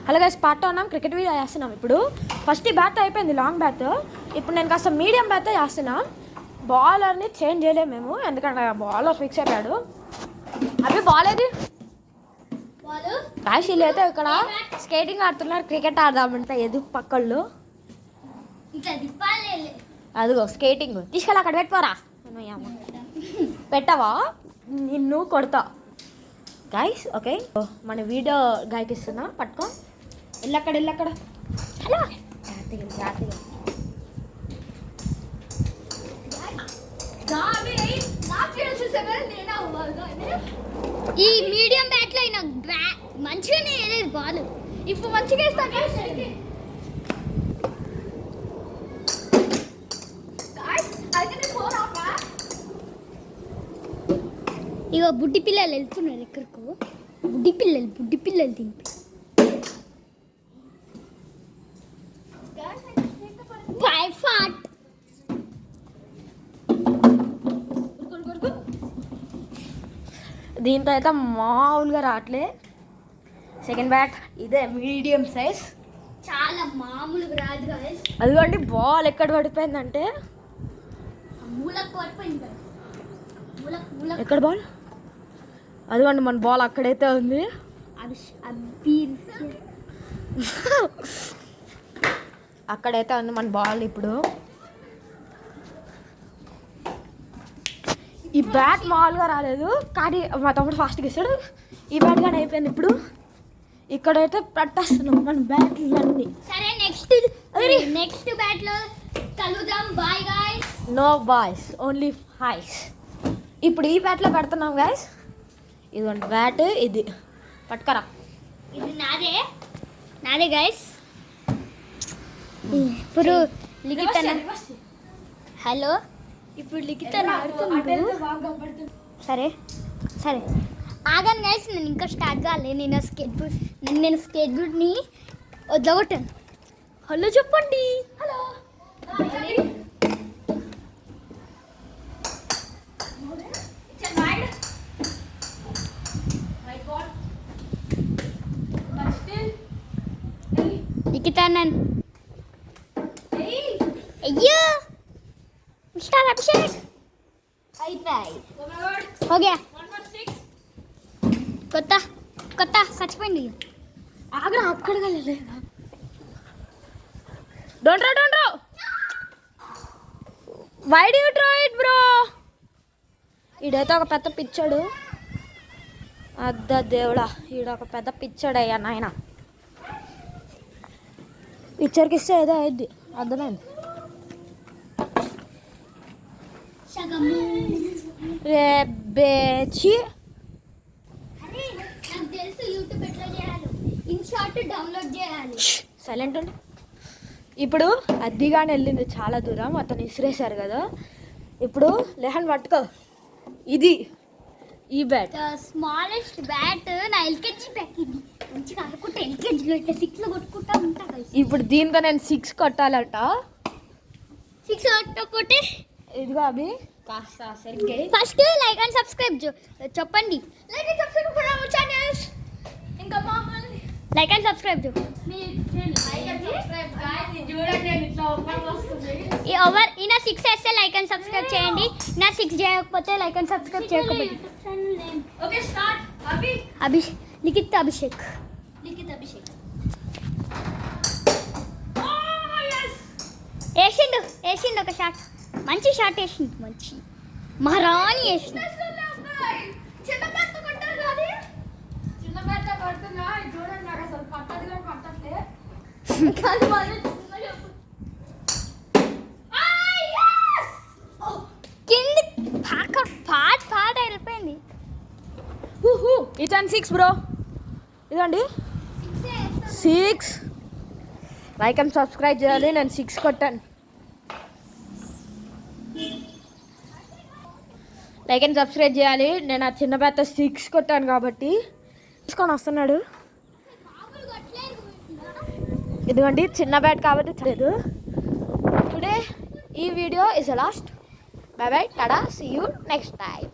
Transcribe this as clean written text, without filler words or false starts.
Hello guys, part ఉన్నాం. Cricket video చేస్తున్నాం. ఇప్పుడు ఫస్ట్ ఈ బ్యాట్ అయిపోయింది, లాంగ్ బ్యాట్. ఇప్పుడు నేను కాస్త మీడియం బ్యాట్ చేస్తున్నాం. బౌలర్ని చేంజ్ చేయలేము మేము, ఎందుకంటే బౌలర్ ఫిక్స్ అయిపోయాడు. అవి బాల్ ఏది కాశీ అయితే ఇక్కడ స్కేటింగ్ ఆడుతున్నారు. క్రికెట్ ఆడదామంటే ఎదు పక్కళ్ళు అదిగో స్కేటింగ్ తీసుకెళ్ళి అక్కడ పెట్టుకోరా. పెట్టవా నిన్ను కొడతా. గైస్ ఓకే, మన వీడియో గైకి ఇస్తున్నా, పట్టుకో. వెళ్ళక్కడ హలో ఈ మీడియం బ్యాట్ లో అయినా మంచిగానే వేయలేదు బాల్. ఇప్పుడు మంచిగా వేస్తాను. ఇగో బుడ్డి పిల్లలు వెళ్తున్నారు ఎక్కడికో. బుడ్డి పిల్లలు తింపి దీంతో అయితే మామూలుగా రావట్లే. సెకండ్ బ్యాట్ ఇదే మీడియం సైజ్, చాలా మామూలుగా రాదు. అదిగోండి బాల్ ఎక్కడ పడిపోయిందంటే ఎక్కడ బాల్, అదిగోండి మన బాల్ అక్కడైతే ఉంది. అక్కడైతే ఉంది మన బాల్. ఇప్పుడు ఈ బ్యాట్ మామూలుగా రాలేదు, కానీ మా తమ్ముడు ఫాస్ట్గా ఇస్తాడు. ఈ బ్యాట్ కానీ అయిపోయింది. ఇప్పుడు ఇక్కడైతే పట్టేస్తున్నాం మన బ్యాట్లన్నీ. సరే నెక్స్ట్ బ్యాట్ లో కలుద్దాం. Bye guys. No byes, only hi's. ఇప్పుడు ఈ బ్యాట్లో పెడుతున్నాం గాయ్స్. ఇదిగోండి బ్యాట్, ఇది పట్టుకరా. ఇది నాదే గాయ్స్. ఇప్పుడు లిఖిత్ హలో, ఇప్పుడు లిఖిత్ ఆడుతున్నాడు. సరే ఆగాను గైస్, నేను ఇంకా స్టార్ట్ కాలే. నేను స్కేట్ బోర్డ్ని వదలగొట్టాను. హలో చెప్పండి. హలో లిఖిత్ అయ్యో మిస్టర్ అభిషేక్ అయిపోయి ఓకే. కొత్త చచ్చిపోయింది. ఆగ్రా అక్కడ don't throw why do you throw it bro. ఈడైతే ఒక పెద్ద పిచ్చాడు. అద్ద దేవుడా, ఈడొక పెద్ద పిచ్చాడు అయ్యా నాయన. పిక్చర్కి ఇస్తే ఏదో అయింది, అర్థమైంది. రేబేచి సైలెంట్ ఉండి. ఇప్పుడు అద్దిగానే వెళ్ళింది చాలా దూరం, అతను ఇసిరేశారు కదా. ఇప్పుడు లెహన్ పట్టుకో. ఇది ఈ బ్యాట్ స్మాలెస్ట్ బ్యాట్ నా ఎల్కేజీ బ్యాట్. ఇది మంచిగా ఆడుకుంటా ఎల్కేజీలో ఇట్లా 6 కొట్టుకుంటా ఉంటా. ఇప్పుడు దీంతో నేను 6 కొట్టాలట. 6 కొట్టుకుంటే ఇదిగో అవి కాస్త సరిగ్గా. ఫస్ట్ లైక్ అండ్ సబ్స్క్రైబ్ చెప్పండి. Like and subscribe for hour channels. ఇంకా మామూలు లైక్ అండ్ సబ్స్క్రైబ్ ఈయన 6 వేస్తే లైక్ అండ్ సబ్స్క్రైబ్ చేయండి. నా 6 చేయకపోతే లైక్ అండ్ సబ్స్క్రైబ్ చేయకపోతే. Okay start. లిఖిత్ అభిషేక్ వేసిండు ఒక షాట్. మంచి షాట్ వేసిండు, మంచి మహారాణి వేసిండు. కింది పాట వెళ్ళిపోయింది. ఇతను 6 బ్రో. ఇదండి 6. లైక్ అండ్ సబ్స్క్రైబ్ చేయాలి. నేను 6 కొట్టాను. లైక్ అండ్ సబ్స్క్రైబ్ చేయాలి. నేను ఆ చిన్న బ్యాట్ 6 కొట్టాను కాబట్టి తీసుకొని వస్తున్నాడు. ఇదిగోండి చిన్న బ్యాట్ కాబట్టి లేదు. టుడే ఈ video is last. Bye bye, tada, see you next time.